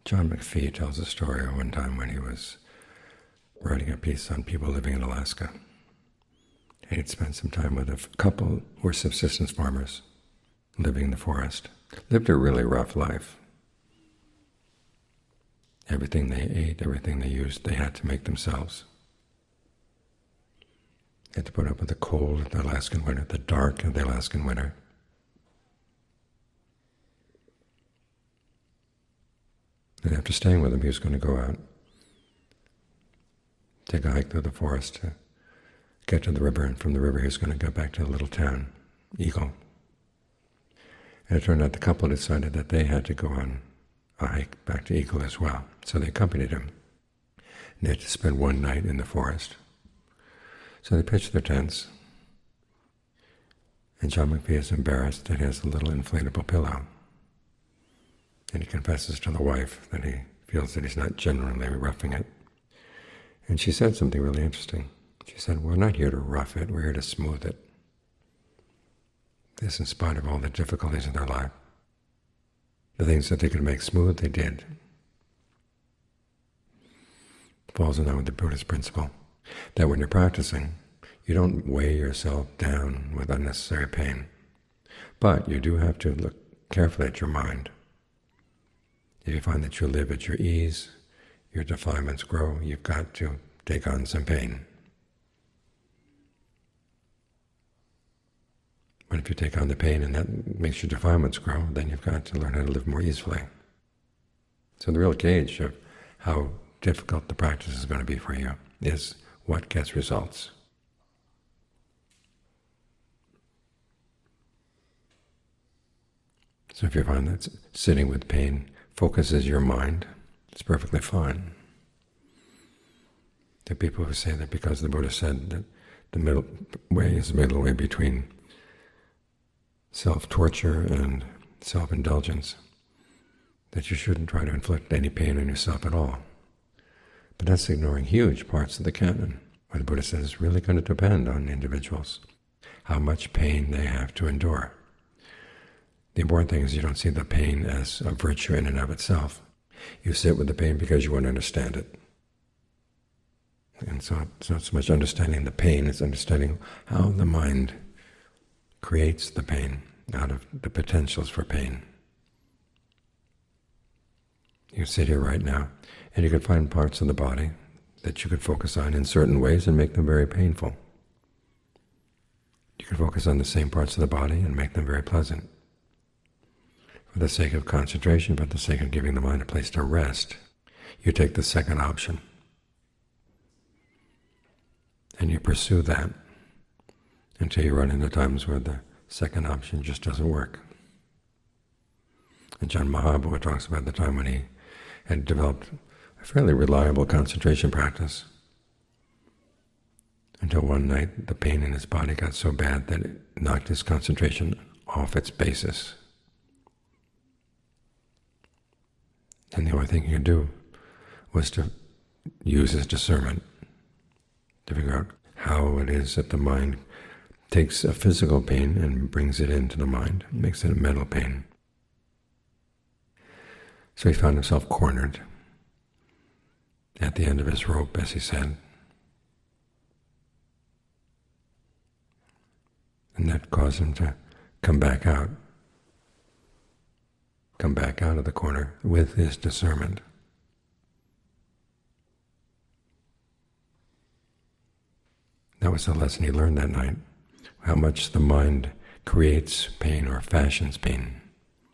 John McPhee tells a story of one time when he was writing a piece on people living in Alaska. And he'd spent some time with a couple who were subsistence farmers living in the forest. Lived a really rough life. Everything they ate, everything they used, they had to make themselves. They had to put up with the cold of the Alaskan winter, the dark of the Alaskan winter. And after staying with him, he was going to go out, take a hike through the forest to get to the river, and from the river he was going to go back to the little town, Eagle. And it turned out the couple decided that they had to go on a hike back to Eagle as well, so they accompanied him. And they had to spend one night in the forest. So they pitched their tents, and John McPhee is embarrassed that he has a little inflatable pillow. And he confesses to the wife that he feels that he's not genuinely roughing it. And she said something really interesting. She said, "We're not here to rough it, we're here to smooth it." This in spite of all the difficulties of their life. The things that they could make smooth, they did. Falls in line with the Buddhist principle that when you're practicing, you don't weigh yourself down with unnecessary pain. But you do have to look carefully at your mind. If you find that you live at your ease, your defilements grow, you've got to take on some pain. But if you take on the pain and that makes your defilements grow, then you've got to learn how to live more easily. So the real gauge of how difficult the practice is going to be for you is what gets results. So if you find that sitting with pain focuses your mind, it's perfectly fine. There are people who say that because the Buddha said that the middle way is the middle way between self-torture and self-indulgence, that you shouldn't try to inflict any pain on yourself at all. But that's ignoring huge parts of the canon, where the Buddha says it's really going to depend on individuals, how much pain they have to endure. The important thing is you don't see the pain as a virtue in and of itself. You sit with the pain because you want to understand it. And so it's not so much understanding the pain, it's understanding how the mind creates the pain out of the potentials for pain. You sit here right now, and you could find parts of the body that you could focus on in certain ways and make them very painful. You could focus on the same parts of the body and make them very pleasant. For the sake of concentration, for the sake of giving the mind a place to rest, you take the second option. And you pursue that until you run into times where the second option just doesn't work. And John Mahabua talks about the time when he had developed a fairly reliable concentration practice, until one night the pain in his body got so bad that it knocked his concentration off its basis. And the only thing he could do was to use his discernment to figure out how it is that the mind takes a physical pain and brings it into the mind, makes it a mental pain. So he found himself cornered at the end of his rope, as he said. And that caused him to come back out of the corner with his discernment. That was the lesson he learned that night, how much the mind creates pain or fashions pain,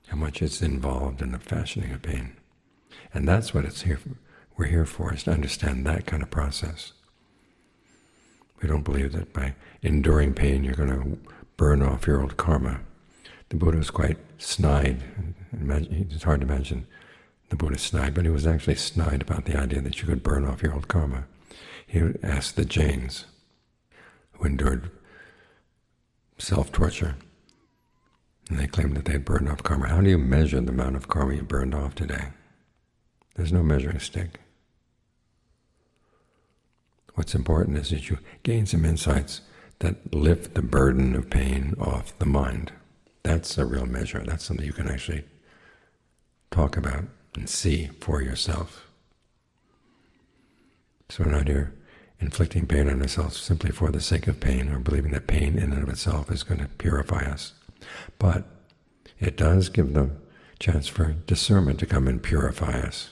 how much it's involved in the fashioning of pain. And that's what we're here for, is to understand that kind of process. We don't believe that by enduring pain you're going to burn off your old karma. The Buddha was quite snide. It's hard to imagine the Buddha snide, but he was actually snide about the idea that you could burn off your old karma. He asked the Jains, who endured self-torture, and they claimed that they had burned off karma. How do you measure the amount of karma you burned off today? There's no measuring stick. What's important is that you gain some insights that lift the burden of pain off the mind. That's a real measure. That's something you can actually talk about and see for yourself. So we're not here inflicting pain on ourselves simply for the sake of pain, or believing that pain in and of itself is going to purify us. But it does give the chance for discernment to come and purify us.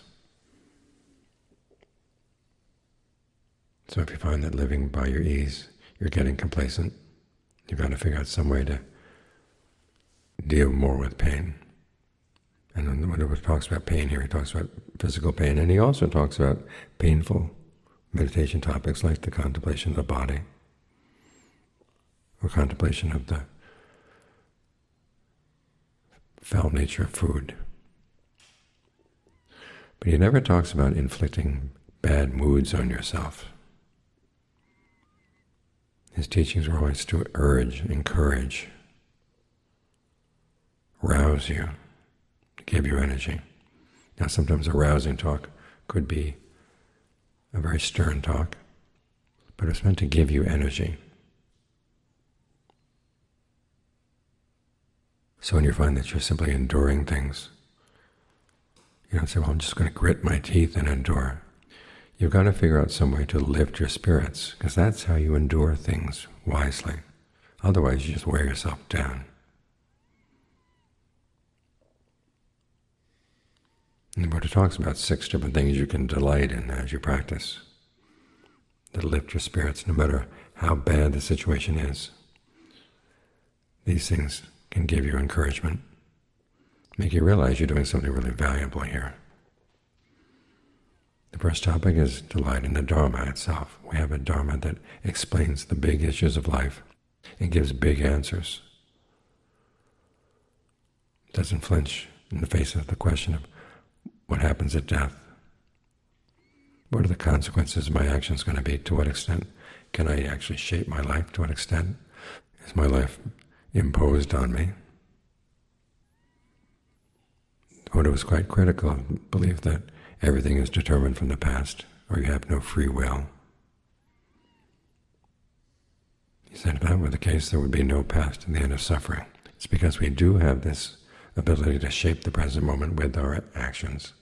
So if you find that living by your ease, you're getting complacent, you've got to figure out some way to deal more with pain. And when he talks about pain here, he talks about physical pain, and he also talks about painful meditation topics like the contemplation of the body, or contemplation of the foul nature of food. But he never talks about inflicting bad moods on yourself. His teachings are always to urge, encourage, rouse you, give you energy. Now sometimes a rousing talk could be a very stern talk, but it's meant to give you energy. So when you find that you're simply enduring things, you don't say, well, I'm just going to grit my teeth and endure. You've got to figure out some way to lift your spirits, because that's how you endure things wisely. Otherwise you just wear yourself down. And the Buddha talks about 6 different things you can delight in as you practice, that lift your spirits no matter how bad the situation is. These things can give you encouragement, make you realize you're doing something really valuable here. The first topic is delight in the Dhamma itself. We have a Dhamma that explains the big issues of life and gives big answers. It doesn't flinch in the face of the question of what happens at death. What are the consequences of my actions going to be? To what extent can I actually shape my life? To what extent is my life imposed on me? The Buddha was quite critical of the belief that everything is determined from the past, or you have no free will. He said if that were the case, there would be no past and the end of suffering. It's because we do have this ability to shape the present moment with our actions.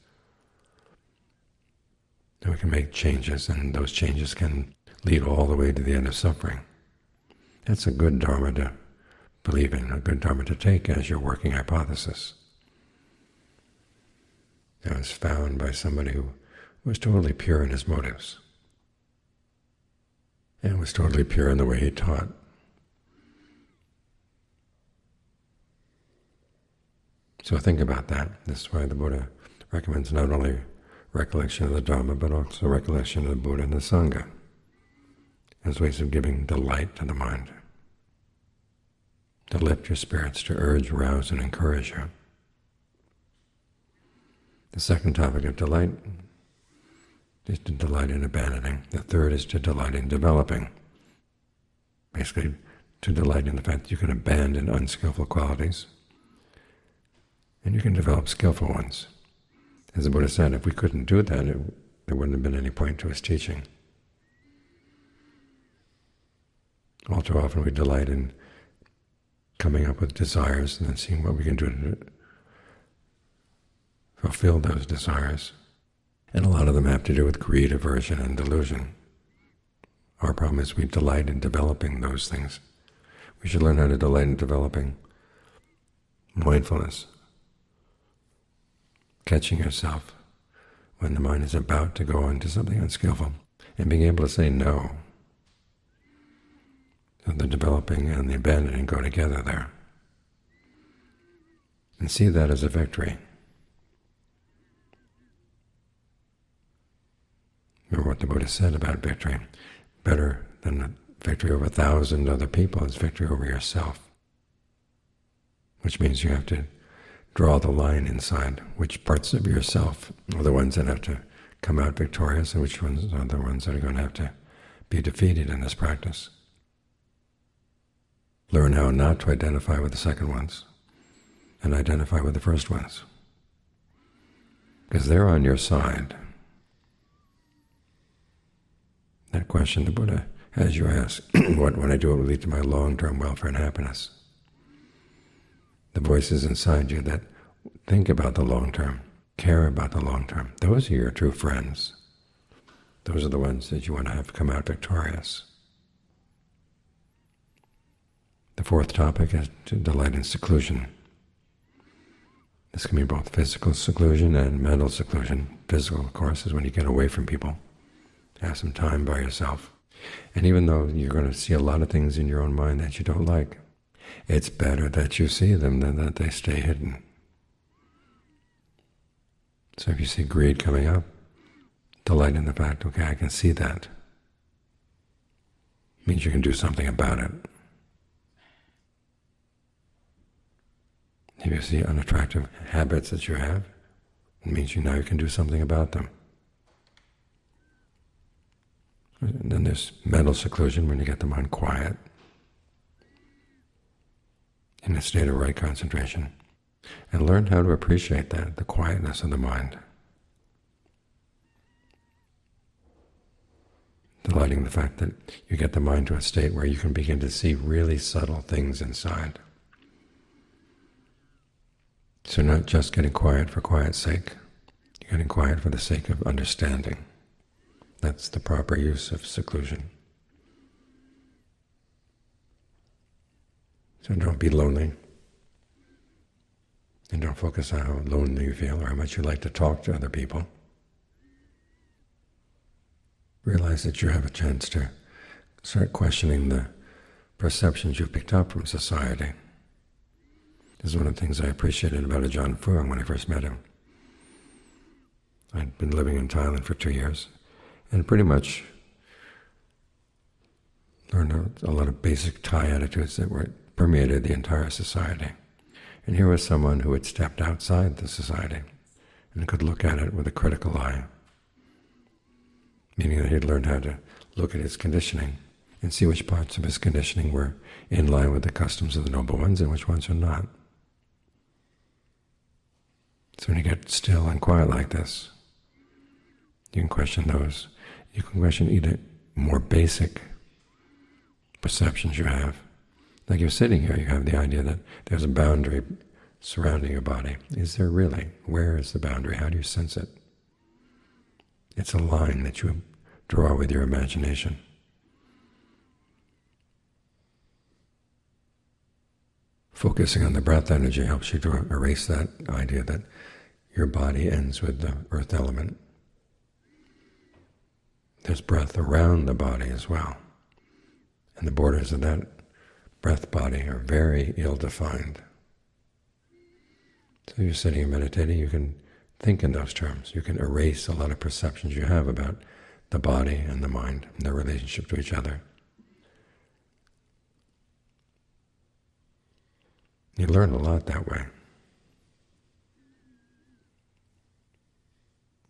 And we can make changes, and those changes can lead all the way to the end of suffering. That's a good Dharma to believe in, a good Dharma to take as your working hypothesis. That was found by somebody who was totally pure in his motives, and was totally pure in the way he taught. So think about that. This is why the Buddha recommends not only recollection of the Dhamma, but also recollection of the Buddha and the Sangha as ways of giving delight to the mind, to lift your spirits, to urge, rouse, and encourage you. The second topic of delight is to delight in abandoning. The third is to delight in developing. Basically, to delight in the fact that you can abandon unskillful qualities and you can develop skillful ones. As the Buddha said, if we couldn't do that, there wouldn't have been any point to his teaching. All too often we delight in coming up with desires and then seeing what we can do to fulfill those desires. And a lot of them have to do with greed, aversion, and delusion. Our problem is we delight in developing those things. We should learn how to delight in developing mindfulness, catching yourself when the mind is about to go into something unskillful, and being able to say no. So the developing and the abandoning go together there. And see that as a victory. Remember what the Buddha said about victory. Better than a victory over 1,000 other people is victory over yourself. Which means you have to draw the line inside. Which parts of yourself are the ones that have to come out victorious, and which ones are the ones that are going to have to be defeated in this practice. Learn how not to identify with the second ones, and identify with the first ones. Because they're on your side. That question the Buddha has you ask, what when I do it will lead to my long-term welfare and happiness? The voices inside you that think about the long term, care about the long term. Those are your true friends. Those are the ones that you want to have come out victorious. The fourth topic is to delight in seclusion. This can be both physical seclusion and mental seclusion. Physical, of course, is when you get away from people, have some time by yourself. And even though you're going to see a lot of things in your own mind that you don't like, it's better that you see them than that they stay hidden. So if you see greed coming up, delight in the fact, okay, I can see that. It means you can do something about it. If you see unattractive habits that you have, it means now you can do something about them. And then there's mental seclusion, when you get the mind quiet, in a state of right concentration, and learn how to appreciate that, the quietness of the mind. Delighting in the fact that you get the mind to a state where you can begin to see really subtle things inside. So not just getting quiet for quiet's sake, you're getting quiet for the sake of understanding. That's the proper use of seclusion. So don't be lonely, and don't focus on how lonely you feel or how much you like to talk to other people. Realize that you have a chance to start questioning the perceptions you've picked up from society. This is one of the things I appreciated about Ajahn Fuang when I first met him. I'd been living in Thailand for 2 years, and pretty much learned a lot of basic Thai attitudes that permeated the entire society. And here was someone who had stepped outside the society and could look at it with a critical eye, meaning that he'd learned how to look at his conditioning and see which parts of his conditioning were in line with the customs of the noble ones and which ones are not. So when you get still and quiet like this, you can question those. You can question either more basic perceptions you have. Like you're sitting here, you have the idea that there's a boundary surrounding your body. Is there really? Where is the boundary? How do you sense it? It's a line that you draw with your imagination. Focusing on the breath energy helps you to erase that idea that your body ends with the earth element. There's breath around the body as well, and the borders of that breath body are very ill-defined. So you're sitting and meditating, you can think in those terms. You can erase a lot of perceptions you have about the body and the mind and their relationship to each other. You learn a lot that way.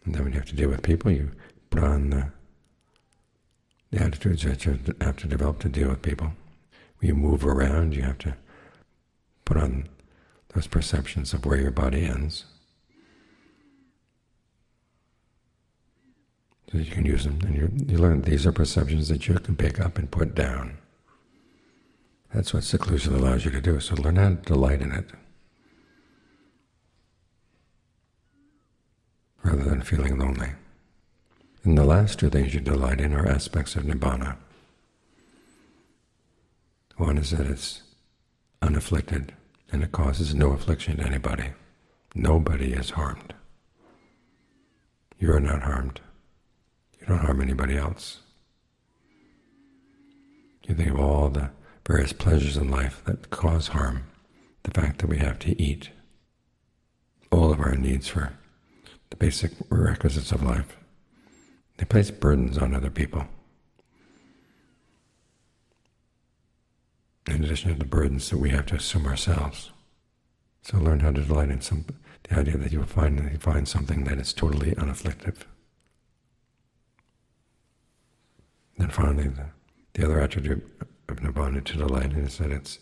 And then when you have to deal with people, you put on the attitudes that you have to develop to deal with people. When you move around, you have to put on those perceptions of where your body ends, so that you can use them. And you learn these are perceptions that you can pick up and put down. That's what seclusion allows you to do. So learn how to delight in it, rather than feeling lonely. And the last two things you delight in are aspects of Nibbana. One is that it's unafflicted, and it causes no affliction to anybody. Nobody is harmed. You are not harmed. You don't harm anybody else. You think of all the various pleasures in life that cause harm, the fact that we have to eat, all of our needs for the basic requisites of life. They place burdens on other people, in addition to the burdens that we have to assume ourselves. So learn how to delight in the idea that you find something that is totally unafflictive. Then finally, the other attribute of Nibbana to delight in is that it's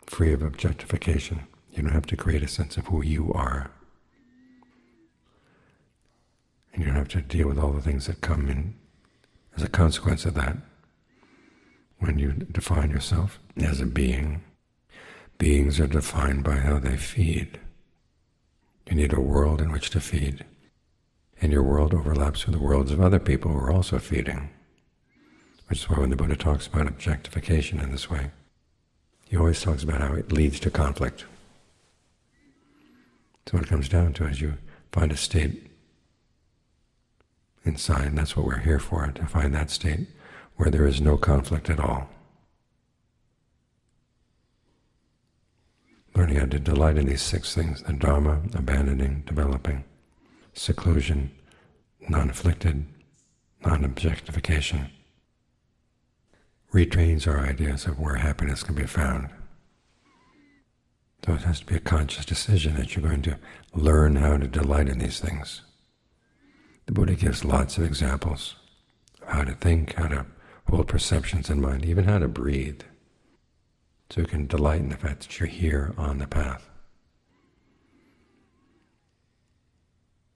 free of objectification. You don't have to create a sense of who you are. And you don't have to deal with all the things that come in as a consequence of that. When you define yourself as a being, beings are defined by how they feed. You need a world in which to feed. And your world overlaps with the worlds of other people who are also feeding. Which is why when the Buddha talks about objectification in this way, he always talks about how it leads to conflict. So what it comes down to is you find a state inside, and that's what we're here for, to find that state where there is no conflict at all. Learning how to delight in these 6 things: the Dhamma, abandoning, developing, seclusion, non-afflicted, non-objectification, retrains our ideas of where happiness can be found. So it has to be a conscious decision that you're going to learn how to delight in these things. The Buddha gives lots of examples of how to think, how to hold perceptions in mind, even how to breathe, so you can delight in the fact that you're here on the path.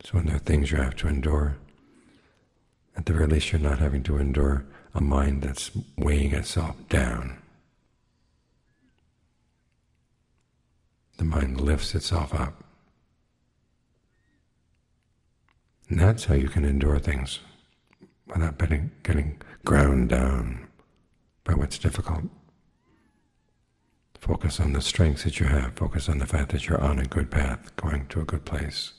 So when there are things you have to endure, at the very least you're not having to endure a mind that's weighing itself down. The mind lifts itself up. And that's how you can endure things without getting ground down by what's difficult. Focus on the strengths that you have. Focus on the fact that you're on a good path, going to a good place.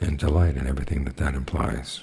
And delight in everything that implies.